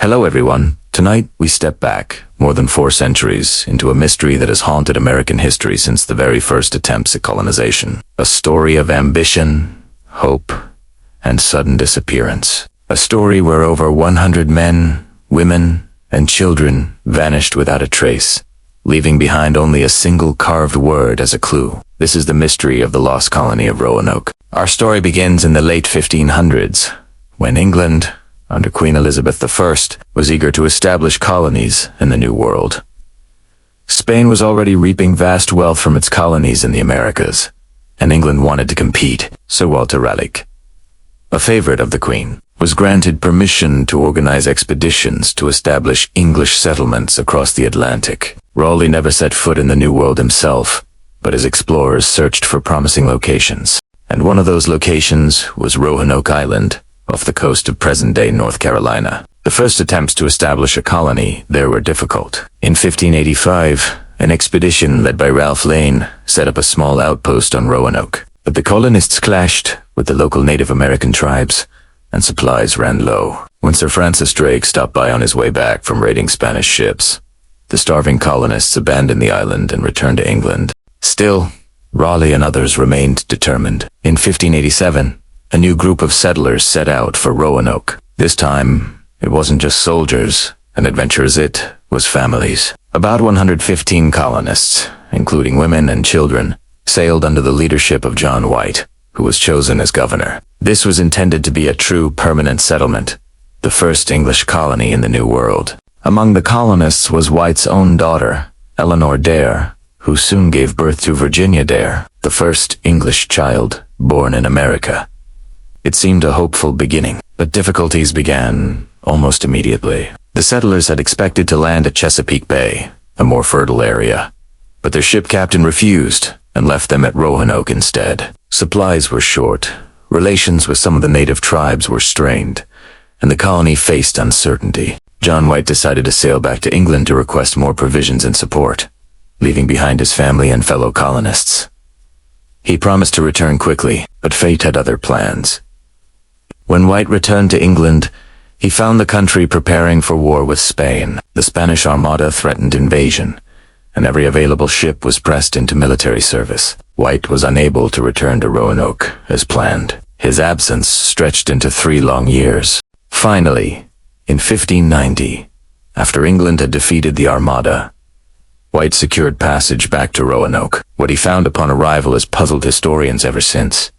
Hello everyone. Tonight we step back more than 4 centuries into a mystery that has haunted American history since the very first attempts at colonization. A story of ambition, hope, and sudden disappearance. A story where over 100 men, women, and children vanished without a trace, leaving behind only a single carved word as a clue. This is the mystery of the lost colony of Roanoke. Our story begins in the late 1500s, when England, under Queen Elizabeth I, was eager to establish colonies in the New World. Spain was already reaping vast wealth from its colonies in the Americas, and England wanted to compete. Sir Walter Raleigh, a favorite of the Queen, was granted permission to organize expeditions to establish English settlements across the Atlantic. Raleigh never set foot in the New World himself, but his explorers searched for promising locations. And one of those locations was Roanoke Island, off the coast of present-day North Carolina. The first attempts to establish a colony there were difficult. In 1585, an expedition led by Ralph Lane set up a small outpost on Roanoke. But the colonists clashed with the local Native American tribes, and supplies ran low. When Sir Francis Drake stopped by on his way back from raiding Spanish ships, the starving colonists abandoned the island and returned to England. Still, Raleigh and others remained determined. In 1587, a new group of settlers set out for Roanoke. This time, it wasn't just soldiers and adventurers, it was families. About 115 colonists, including women and children, sailed under the leadership of John White, who was chosen as governor. This was intended to be a true permanent settlement, the first English colony in the New World. Among the colonists was White's own daughter, Eleanor Dare, who soon gave birth to Virginia Dare, the first English child born in America. It seemed a hopeful beginning, but difficulties began almost immediately. The settlers had expected to land at Chesapeake Bay, a more fertile area, but their ship captain refused and left them at Roanoke instead. Supplies were short, relations with some of the native tribes were strained, and the colony faced uncertainty. John White decided to sail back to England to request more provisions and support, leaving behind his family and fellow colonists. He promised to return quickly, but fate had other plans. When White returned to England, he found the country preparing for war with Spain. The Spanish Armada threatened invasion, and every available ship was pressed into military service. White was unable to return to Roanoke as planned. His absence stretched into 3 long years. Finally, in 1590, after England had defeated the Armada, White secured passage back to Roanoke. What he found upon arrival has puzzled historians ever since.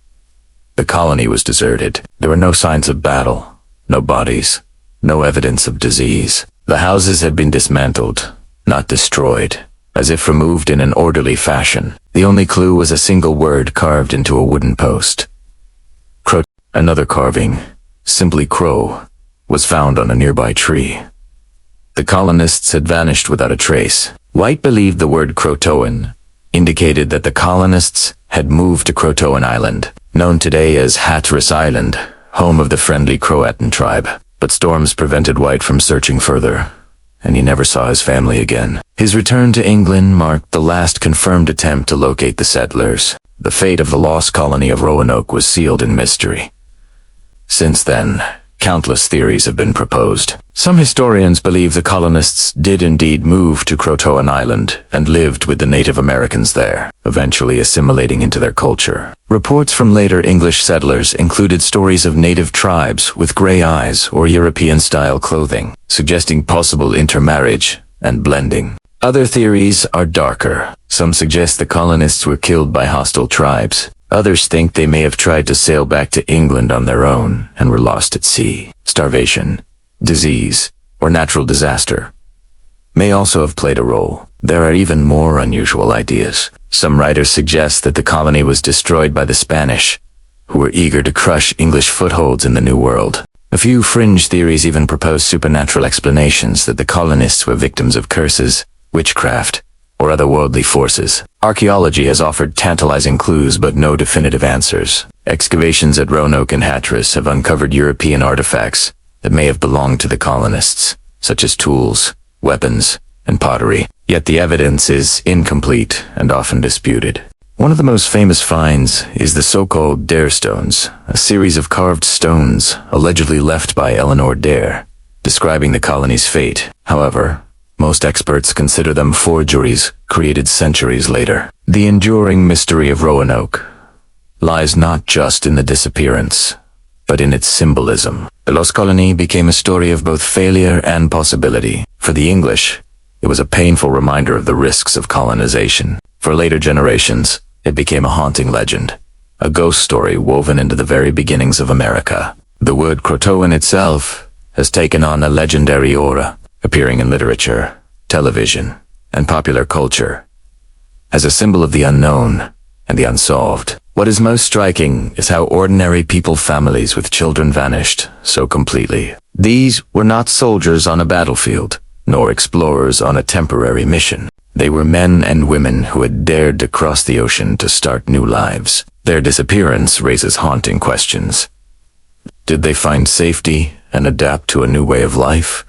The colony was deserted. There were no signs of battle, no bodies, no evidence of disease. The houses had been dismantled, not destroyed, as if removed in an orderly fashion. The only clue was a single word carved into a wooden post. Crow. Another carving, simply Crow, was found on a nearby tree. The colonists had vanished without a trace. White believed the word Croatoan indicated that the colonists had moved to Croatoan Island, known today as Hatteras Island, home of the friendly Croatoan tribe. But storms prevented White from searching further, and he never saw his family again. His return to England marked the last confirmed attempt to locate the settlers. The fate of the lost colony of Roanoke was sealed in mystery. Since then, countless theories have been proposed. Some historians believe the colonists did indeed move to Croatoan Island and lived with the Native Americans there, eventually assimilating into their culture. Reports from later English settlers included stories of native tribes with gray eyes or European-style clothing, suggesting possible intermarriage and blending. Other theories are darker. Some suggest the colonists were killed by hostile tribes. Others think they may have tried to sail back to England on their own and were lost at sea. Starvation, disease, or natural disaster may also have played a role. There are even more unusual ideas. Some writers suggest that the colony was destroyed by the Spanish, who were eager to crush English footholds in the New World. A few fringe theories even propose supernatural explanations that the colonists were victims of curses, witchcraft, or otherworldly forces. Archaeology has offered tantalizing clues but no definitive answers. Excavations at Roanoke and Hatteras have uncovered European artifacts that may have belonged to the colonists, such as tools, weapons, and pottery. Yet the evidence is incomplete and often disputed. One of the most famous finds is the so-called Dare stones, a series of carved stones allegedly left by Eleanor Dare, describing the colony's fate. However, most experts consider them forgeries created centuries later. The enduring mystery of Roanoke lies not just in the disappearance, but in its symbolism. The Lost Colony became a story of both failure and possibility. For the English, it was a painful reminder of the risks of colonization. For later generations, it became a haunting legend, a ghost story woven into the very beginnings of America. The word Croatoan itself has taken on a legendary aura, appearing in literature, television, and popular culture as a symbol of the unknown and the unsolved. What is most striking is how ordinary people, families with children, vanished so completely. These were not soldiers on a battlefield, nor explorers on a temporary mission. They were men and women who had dared to cross the ocean to start new lives. Their disappearance raises haunting questions. Did they find safety and adapt to a new way of life,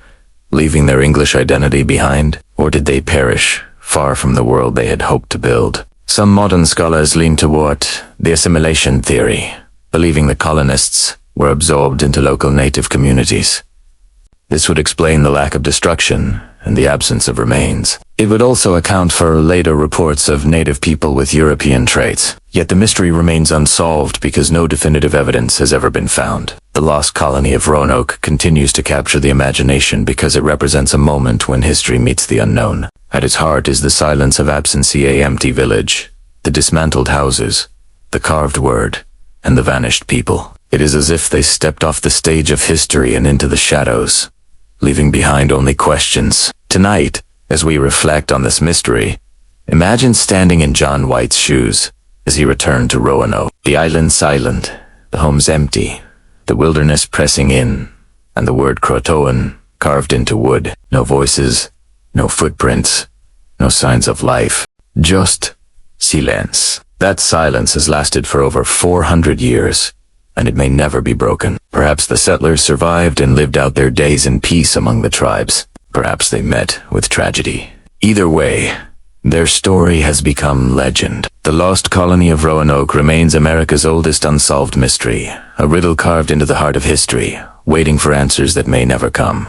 leaving their English identity behind? Or did they perish, far from the world they had hoped to build? Some modern scholars lean toward the assimilation theory, believing the colonists were absorbed into local native communities. This would explain the lack of destruction and the absence of remains. It would also account for later reports of native people with European traits. Yet the mystery remains unsolved because no definitive evidence has ever been found. The lost colony of Roanoke continues to capture the imagination because it represents a moment when history meets the unknown. At its heart is the silence of absence, a empty village, the dismantled houses, the carved word, and the vanished people. It is as if they stepped off the stage of history and into the shadows, leaving behind only questions. Tonight, as we reflect on this mystery, imagine standing in John White's shoes as he returned to Roanoke. The island silent, the homes empty, the wilderness pressing in, and the word Croatoan carved into wood. No voices, no footprints, no signs of life. Just silence. That silence has lasted for over 400 years, and it may never be broken. Perhaps the settlers survived and lived out their days in peace among the tribes. Perhaps they met with tragedy. Either way, their story has become legend. The lost colony of Roanoke remains America's oldest unsolved mystery, a riddle carved into the heart of history, waiting for answers that may never come.